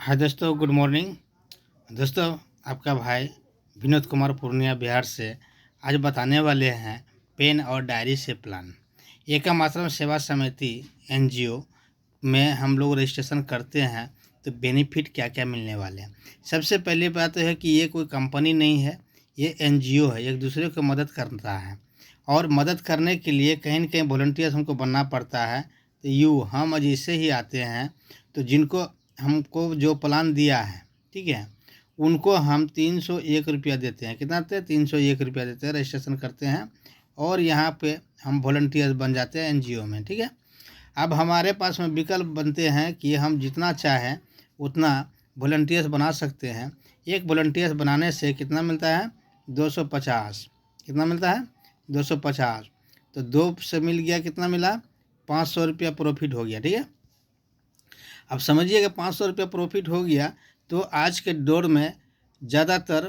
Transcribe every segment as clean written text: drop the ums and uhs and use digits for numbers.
हाय दोस्तों, good morning. दोस्तों, आपका भाई विनोद कुमार पूर्णिया बिहार से आज बताने वाले हैं पेन और डायरी से प्लान। एकम आश्रम सेवा समिति एनजीओ में हम लोग रजिस्ट्रेशन करते हैं तो बेनिफिट क्या क्या मिलने वाले हैं। सबसे पहली बात तो है कि ये कोई कंपनी नहीं है, ये एनजीओ है, एक दूसरे को मदद करता है। और मदद करने के लिए कहीं न कहीं वॉलंटियर्स हमको बनना पड़ता है। तो हम जैसे ही आते हैं तो जिनको हमको जो प्लान दिया है, ठीक है, उनको हम 301 रुपया देते हैं। कितना देते हैं? 301 रुपया देते हैं, रजिस्ट्रेशन करते हैं और यहाँ पे हम वॉलंटियर्स बन जाते हैं एनजीओ में, ठीक है। अब हमारे पास में विकल्प बनते हैं कि हम जितना चाहें उतना वॉलंटियर्स बना सकते हैं। एक वॉलंटियर्स बनाने से कितना मिलता है? 250। कितना मिलता है? 250। तो 2 से मिल गया, कितना मिला? 500 रुपया प्रॉफिट हो गया, ठीक है। अब समझिएगा 500 रुपया प्रॉफिट हो गया तो आज के दौर में ज़्यादातर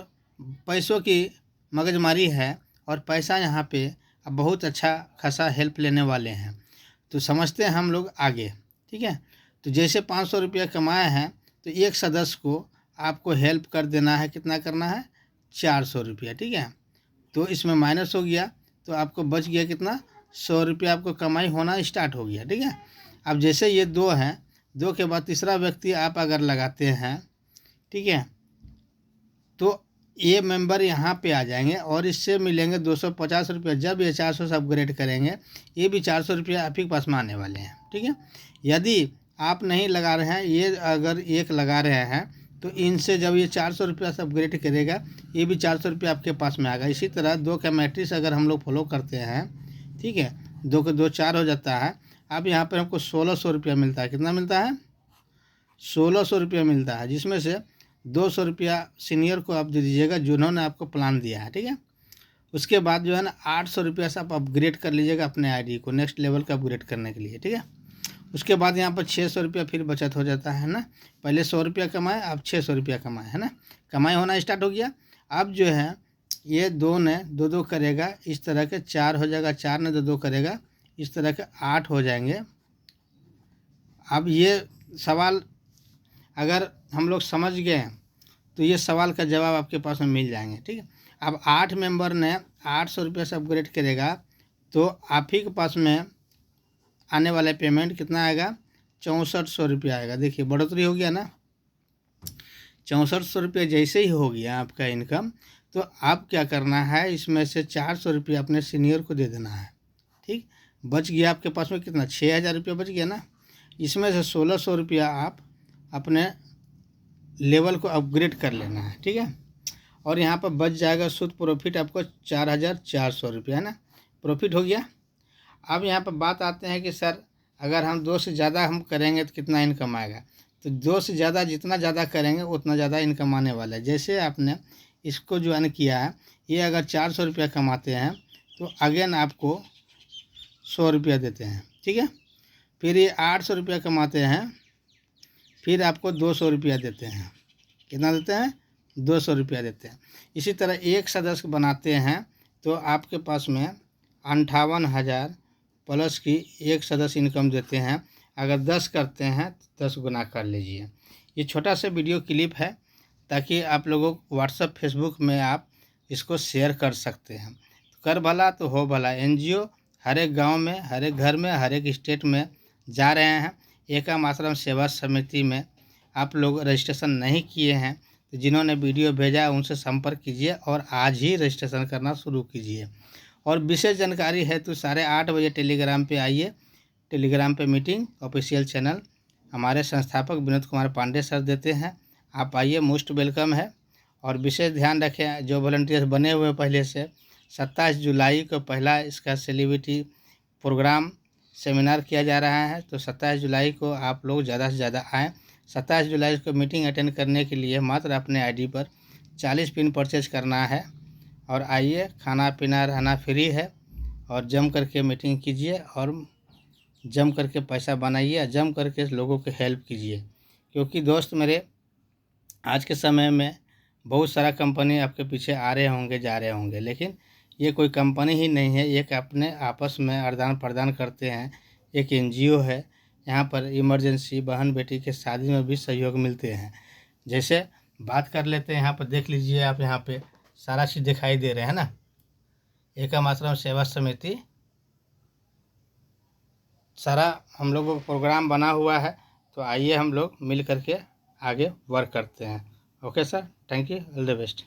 पैसों की मगजमारी है और पैसा यहाँ पे अब बहुत अच्छा खासा हेल्प लेने वाले हैं। तो समझते हैं हम लोग आगे, ठीक है। तो जैसे 500 रुपया कमाए हैं तो एक सदस्य को आपको हेल्प कर देना है। कितना करना है? 400 रुपया, ठीक है। तो इसमें माइनस हो गया तो आपको बच गया कितना? 100 रुपया आपको कमाई होना स्टार्ट हो गया, ठीक है। अब जैसे ये 2 हैं, 2 के बाद तीसरा व्यक्ति आप अगर लगाते हैं, ठीक है, तो ये मेंबर यहाँ पे आ जाएंगे और इससे मिलेंगे 250 रुपया। जब ये 400 से अपग्रेड करेंगे ये भी 400 रुपया आप ही के पास में आने वाले हैं, ठीक है। यदि आप नहीं लगा रहे हैं, ये अगर एक लगा रहे हैं तो इनसे जब ये 400 रुपया से अपग्रेड करेगा ये भी 400 रुपया आपके पास में आएगा। इसी तरह 2 का मैट्रिक्स अगर हम लोग फॉलो करते हैं, ठीक है, 2 के 2 4 हो जाता है। अब यहाँ पर हमको 1600 रुपया मिलता है। कितना मिलता है? 1600 रुपया मिलता है, जिसमें से 200 रुपया सीनियर को आप दे दीजिएगा जिन्होंने आपको प्लान दिया है, ठीक है। उसके बाद जो है ना 800 रुपया से आप अपग्रेड कर लीजिएगा अपने आईडी को नेक्स्ट लेवल का अपग्रेड करने के लिए, ठीक है। उसके बाद यहाँ पर 600 रुपया फिर बचत हो जाता है ना। पहले 100 रुपया कमाए, अब 600 रुपया कमाए, है ना। कमाई होना स्टार्ट हो गया। अब जो है ये 2 ने 2-2 करेगा, इस तरह के 4 हो जाएगा, 4 ने 2-2 करेगा, इस तरह के 8 हो जाएंगे। अब ये सवाल अगर हम लोग समझ गए तो ये सवाल का जवाब आपके पास में मिल जाएंगे, ठीक है। अब 8 मेंबर ने 800 रुपये से अपग्रेड करेगा तो आप ही के पास में आने वाला पेमेंट कितना आएगा? 6400 रुपया आएगा। देखिए बढ़ोतरी हो गया ना। 6400 रुपये जैसे ही हो गया आपका इनकम तो आप क्या करना है, इसमें से 400 रुपया अपने सीनियर को दे देना है, ठीक। बच गया आपके पास में कितना? 6000 रुपया बच गया ना। इसमें से 1600 रुपया आप अपने लेवल को अपग्रेड कर लेना है, ठीक है। और यहाँ पर बच जाएगा शुद्ध प्रॉफिट आपको 4400 रुपया, है ना। प्रॉफिट हो गया। अब यहाँ पर बात आते हैं कि सर अगर हम 2 से ज़्यादा हम करेंगे तो कितना इनकम आएगा। तो 2 से ज़्यादा जितना ज़्यादा करेंगे उतना ज़्यादा इनकम आने वाला है। जैसे आपने इसको ज्वाइन किया है, ये अगर 400 रुपया कमाते हैं तो अगेन आपको 100 रुपया देते हैं, ठीक है। फिर ये 800 रुपया कमाते हैं, फिर आपको 200 रुपया देते हैं। कितना देते हैं? 200 रुपया देते हैं। इसी तरह एक सदस्य बनाते हैं तो आपके पास में 58,000 प्लस की एक सदस्य इनकम देते हैं। अगर 10 करते हैं तो 10 गुना कर लीजिए। ये छोटा सा वीडियो क्लिप है ताकि आप लोगों को व्हाट्सएप फेसबुक में आप इसको शेयर कर सकते हैं। कर भला तो हो भला। एनजीओ हर एक गाँव में, हर एक घर में, हर एक स्टेट में जा रहे हैं। एकम आश्रम सेवा समिति में आप लोग रजिस्ट्रेशन नहीं किए हैं तो जिन्होंने वीडियो भेजा उनसे संपर्क कीजिए और आज ही रजिस्ट्रेशन करना शुरू कीजिए। और विशेष जानकारी है तो 8:30 बजे टेलीग्राम पे आइए। टेलीग्राम पे मीटिंग ऑफिशियल चैनल हमारे संस्थापक विनोद कुमार पांडे सर देते हैं। आप आइए, मोस्ट वेलकम है। और विशेष ध्यान रखें जो वॉलंटियर्स बने हुए पहले से, 27 जुलाई को पहला इसका सेलिब्रिटी प्रोग्राम सेमिनार किया जा रहा है। तो 27 जुलाई को आप लोग ज़्यादा से ज़्यादा आएँ। 27 जुलाई को मीटिंग अटेंड करने के लिए मात्र अपने आईडी पर 40 पिन परचेज करना है और आइए। खाना पीना रहना फ्री है और जम करके मीटिंग कीजिए और जम करके पैसा बनाइए, जम करके लोगों की हेल्प कीजिए। क्योंकि दोस्त मेरे, आज के समय में बहुत सारा कंपनी आपके पीछे आ रहे होंगे, जा रहे होंगे, लेकिन ये कोई कंपनी ही नहीं है। एक अपने आपस में आदान प्रदान करते हैं। एक एनजीओ है यहाँ पर इमरजेंसी, बहन बेटी के शादी में भी सहयोग मिलते हैं। जैसे बात कर लेते हैं, यहाँ पर देख लीजिए आप, यहाँ पे सारा चीज़ दिखाई दे रहे हैं ना। एकम आश्रम सेवा समिति सारा हम लोगों का प्रोग्राम बना हुआ है, तो आइए हम लोग मिल करके आगे वर्क करते हैं। Okay sir, thank you, all the best.